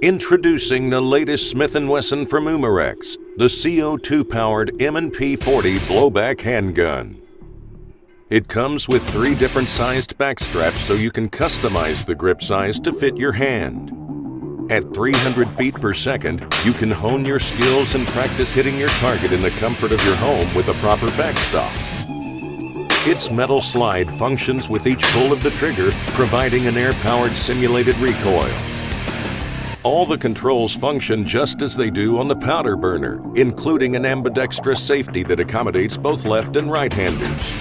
Introducing the latest Smith & Wesson from Umarex, the CO2-powered M&P 40 blowback handgun. It comes with 3 different sized back straps so you can customize the grip size to fit your hand. At 300 feet per second, you can hone your skills and practice hitting your target in the comfort of your home with a proper backstop. Its metal slide functions with each pull of the trigger, providing an air-powered simulated recoil. All the controls function just as they do on the powder burner, including an ambidextrous safety that accommodates both left and right-handers.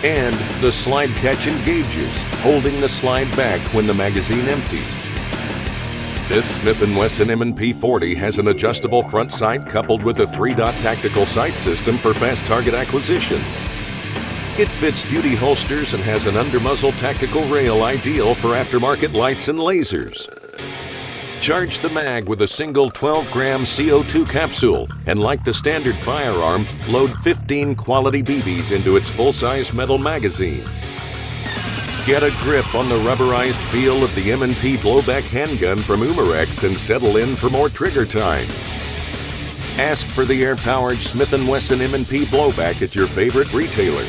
And the slide catch engages, holding the slide back when the magazine empties. This Smith & Wesson M&P 40 has an adjustable front sight coupled with a 3-dot tactical sight system for fast target acquisition. It fits duty holsters and has an under-muzzle tactical rail ideal for aftermarket lights and lasers. Charge the mag with a single 12-gram CO2 capsule, and like the standard firearm, load 15 quality BBs into its full-size metal magazine. Get a grip on the rubberized feel of the M&P blowback handgun from Umarex and settle in for more trigger time. Ask for the air-powered Smith & Wesson M&P blowback at your favorite retailer.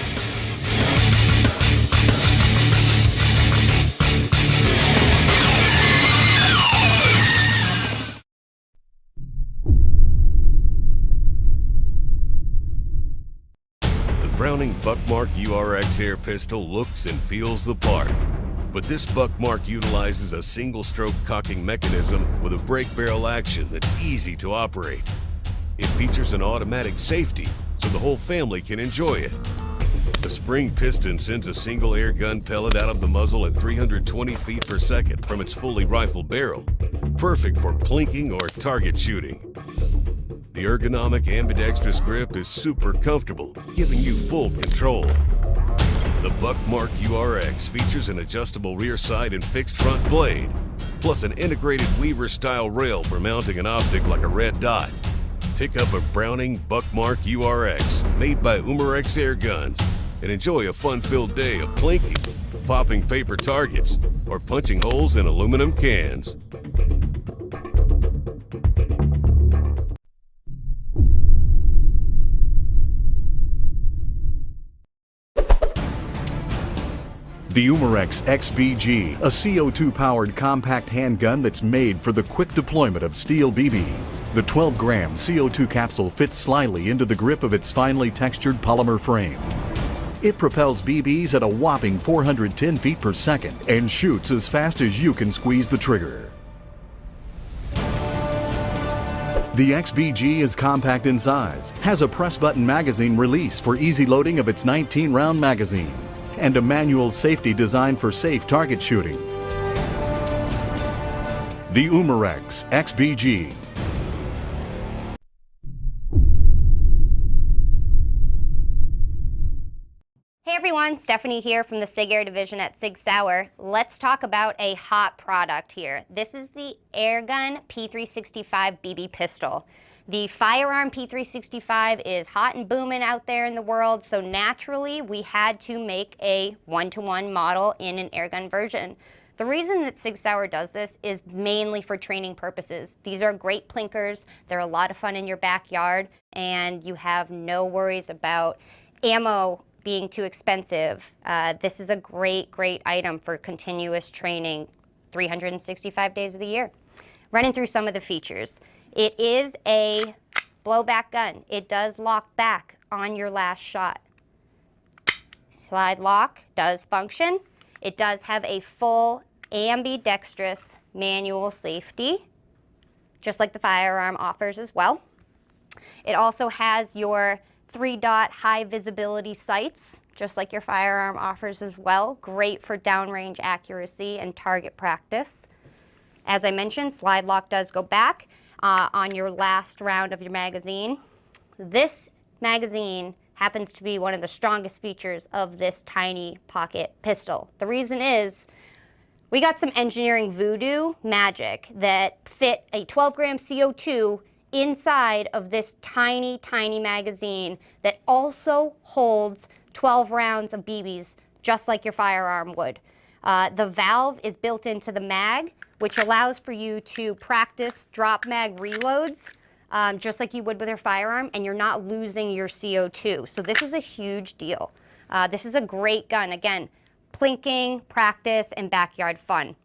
Browning Buckmark URX air pistol looks and feels the part, but this Buckmark utilizes a single-stroke cocking mechanism with a brake barrel action that's easy to operate. It features an automatic safety, so the whole family can enjoy it. The spring piston sends a single airgun pellet out of the muzzle at 320 feet per second from its fully rifled barrel, perfect for plinking or target shooting. The ergonomic ambidextrous grip is super comfortable, giving you full control. The Buckmark URX features an adjustable rear side and fixed front blade, plus an integrated Weaver-style rail for mounting an optic like a red dot. Pick up a Browning Buckmark URX made by Umarex Airguns and enjoy a fun-filled day of plinking, popping paper targets, or punching holes in aluminum cans. The Umarex XBG, a CO2-powered compact handgun that's made for the quick deployment of steel BBs. The 12-gram CO2 capsule fits slyly into the grip of its finely textured polymer frame. It propels BBs at a whopping 410 feet per second and shoots as fast as you can squeeze the trigger. The XBG is compact in size, has a press-button magazine release for easy loading of its 19-round magazine, and a manual safety designed for safe target shooting. The Umarex XBG. Hey everyone, Stephanie here from the SIG Air Division at SIG Sauer. Let's talk about a hot product here. This is the Airgun P365 BB pistol. The firearm P365 is hot and booming out there in the world, so naturally we had to make a one-to-one model in an airgun version. The reason that SIG Sauer does this is mainly for training purposes. These are great plinkers, they're a lot of fun in your backyard, and you have no worries about ammo being too expensive. This is a great item for continuous training 365 days of the year. Running through some of the features. It is a blowback gun. It does lock back on your last shot. Slide lock does function. It does have a full ambidextrous manual safety, just like the firearm offers as well. It also has your 3-dot high visibility sights, just like your firearm offers as well. Great for downrange accuracy and target practice. As I mentioned, slide lock does go back on your last round of your magazine. This magazine happens to be one of the strongest features of this tiny pocket pistol. The reason is We got some engineering voodoo magic that fit a 12-gram CO2 inside of this tiny, tiny magazine that also holds 12 rounds of BBs, just like your firearm would. The valve is built into the mag, which allows for you to practice drop mag reloads, just like you would with your firearm, and you're not losing your CO2. So this is a huge deal. This is a great gun. Again, plinking, practice, and backyard fun.